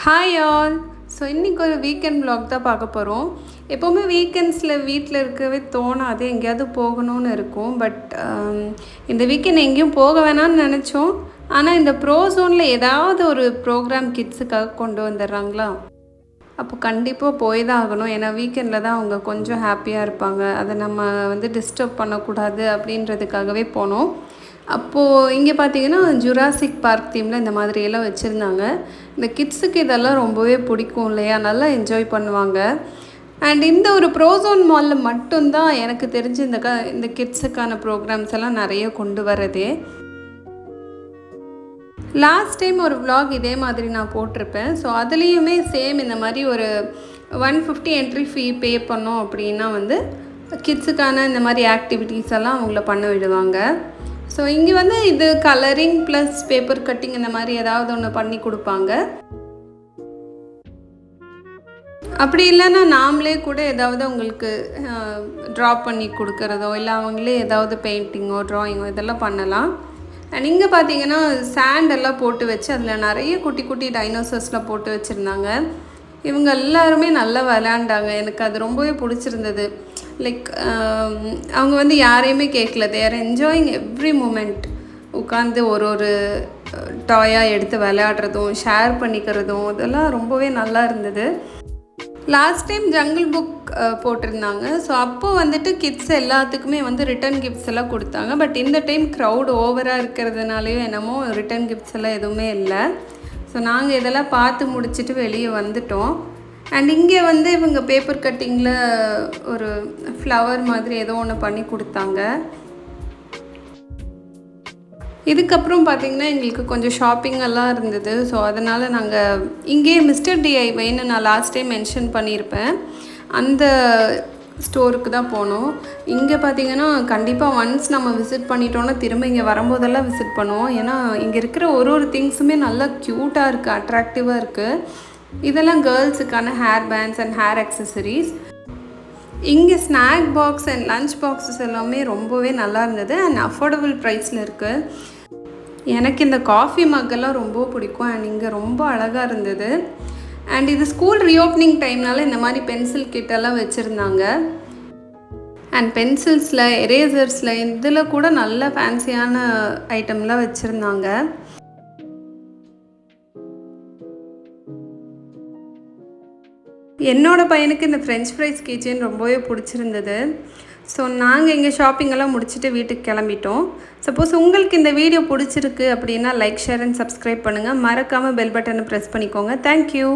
Hi all. So இன்றைக்கி ஒரு weekend vlog தான் பார்க்க போகிறோம். எப்போவுமே வீக்கெண்ட்ஸில் வீட்டில் இருக்கவே தோணாது, எங்கேயாவது போகணும்னு இருக்கும். பட் இந்த வீக்கெண்ட் எங்கேயும் போக வேணாம்னு நினச்சோம். ஆனால் இந்த ப்ரோசோனில் ஏதாவது ஒரு ப்ரோக்ராம் கிட்ஸுக்காக கொண்டு வந்துடுறாங்களா, அப்போ கண்டிப்பாக போய் தான் ஆகணும். ஏன்னா வீக்கெண்டில் தான் அவங்க கொஞ்சம் ஹாப்பியாக இருப்பாங்க. அதை நம்ம டிஸ்டர்ப் பண்ணக்கூடாது அப்படின்றதுக்காகவே போனோம். அப்போது இங்கே பார்த்தீங்கன்னா ஜுராசிக் பார்க் தீமில் இந்த மாதிரியெல்லாம் வச்சுருந்தாங்க. இந்த கிட்ஸுக்கு இதெல்லாம் ரொம்பவே பிடிக்கும் இல்லையா, நல்லா என்ஜாய் பண்ணுவாங்க. அண்ட் இந்த ஒரு ப்ரோசோன் மாலில் மட்டும்தான் எனக்கு தெரிஞ்சு இந்த கிட்ஸுக்கான ப்ரோக்ராம்ஸ் எல்லாம் நிறைய கொண்டு வரதே. லாஸ்ட் டைம் ஒரு vlog இதே மாதிரி நான் போட்டிருப்பேன். ஸோ அதுலேயுமே சேம் இந்த மாதிரி ஒரு 150 என்ட்ரி ஃபீ பே பண்ணோம் அப்படின்னா கிட்ஸுக்கான இந்த மாதிரி ஆக்டிவிட்டீஸ் எல்லாம் அவங்கள பண்ண விடுவாங்க. ஸோ இங்கே இது கலரிங் ப்ளஸ் பேப்பர் கட்டிங் இந்த மாதிரி ஏதாவது ஒன்று பண்ணி கொடுப்பாங்க. அப்படி இல்லைன்னா நாமளே கூட ஏதாவது அவங்களுக்கு ட்ரா பண்ணி கொடுக்குறதோ, இல்லை அவங்களே ஏதாவது பெயிண்டிங்கோ ட்ராயிங்கோ இதெல்லாம் பண்ணலாம். அண்ட் இங்கே பார்த்தீங்கன்னா சாண்டெல்லாம் போட்டு வச்சு அதில் நிறைய குட்டி குட்டி டைனோசர்ஸ்லாம் போட்டு வச்சுருந்தாங்க. இவங்க எல்லாருமே நல்லா விளையாண்டாங்க. எனக்கு அது ரொம்பவே பிடிச்சிருந்தது. லைக் அவங்க யாரையுமே கேட்கல, they are enjoying every moment. உட்காந்து ஒரு டாயாக எடுத்து விளையாடுறதும் ஷேர் பண்ணிக்கிறதும் இதெல்லாம் ரொம்பவே நல்லா இருந்தது. லாஸ்ட் டைம் ஜங்கிள் புக் போட்டிருந்தாங்க. ஸோ அப்போது கிட்ஸ் எல்லாத்துக்குமே ரிட்டன் கிஃப்ட்ஸ் எல்லாம் கொடுத்தாங்க. பட் இந்த டைம் க்ரௌட் ஓவராக இருக்கிறதுனாலையும் என்னமோ ரிட்டன் கிஃப்ட்ஸ் எல்லாம் எதுவுமே இல்லை. ஸோ நாங்கள் இதெல்லாம் பார்த்து முடிச்சுட்டு வெளியே வந்துட்டோம். அண்ட் இங்கே இவங்க பேப்பர் கட்டிங்கில் ஒரு ஃப்ளவர் மாதிரி ஏதோ ஒன்று பண்ணி கொடுத்தாங்க. இதுக்கப்புறம் பார்த்திங்கன்னா எங்களுக்கு கொஞ்சம் ஷாப்பிங் எல்லாம் இருந்தது. ஸோ அதனால் நாங்கள் இங்கே மிஸ்டர் டிஐவைன்னு நான் லாஸ்ட் டைம் மென்ஷன் பண்ணியிருப்பேன், அந்த ஸ்டோருக்கு தான் போனோம். இங்கே பார்த்திங்கன்னா கண்டிப்பாக ஒன்ஸ் நம்ம விசிட் பண்ணிட்டோன்னா திரும்ப இங்கே வரும்போதெல்லாம் விசிட் பண்ணுவோம். ஏன்னா இங்கே இருக்கிற ஒரு திங்ஸுமே நல்லா க்யூட்டாக இருக்குது, அட்ராக்டிவாக இருக்குது. இதெல்லாம் கேர்ள்ஸுக்கான hair bands and hair accessories. இங்கே snack box and lunch boxes எல்லாமே ரொம்பவே நல்லா இருந்தது அண்ட் அஃபோர்டபுள் ப்ரைஸில் இருக்குது. எனக்கு இந்த காஃபி மக்கெல்லாம் ரொம்ப பிடிக்கும். அண்ட் இங்கே ரொம்ப அழகாக இருந்தது. அண்ட் இது ஸ்கூல் ரீஓப்பனிங் டைம்னால இந்த மாதிரி பென்சில் கிட்டெல்லாம் வச்சுருந்தாங்க. அண்ட் பென்சில்ஸில், எரேசர்ஸில் இதில் கூட நல்ல ஃபேன்சியான ஐட்டம்லாம் வச்சுருந்தாங்க. என்னோடய பையனுக்கு இந்த ஃப்ரெஞ்ச் ஃப்ரைஸ் கீச்செயின் ரொம்பவே பிடிச்சிருந்தது. ஸோ நாங்கள் இங்கே ஷாப்பிங்கெல்லாம் முடிச்சுட்டு வீட்டுக்கு கிளம்பிட்டோம். சப்போஸ் உங்களுக்கு இந்த வீடியோ பிடிச்சிருக்கு அப்படின்னா லைக், ஷேர் அண்ட் சப்ஸ்கிரைப் பண்ணுங்கள். மறக்காமல் பெல் பட்டனை ப்ரெஸ் பண்ணிக்கோங்க. தேங்க்யூ.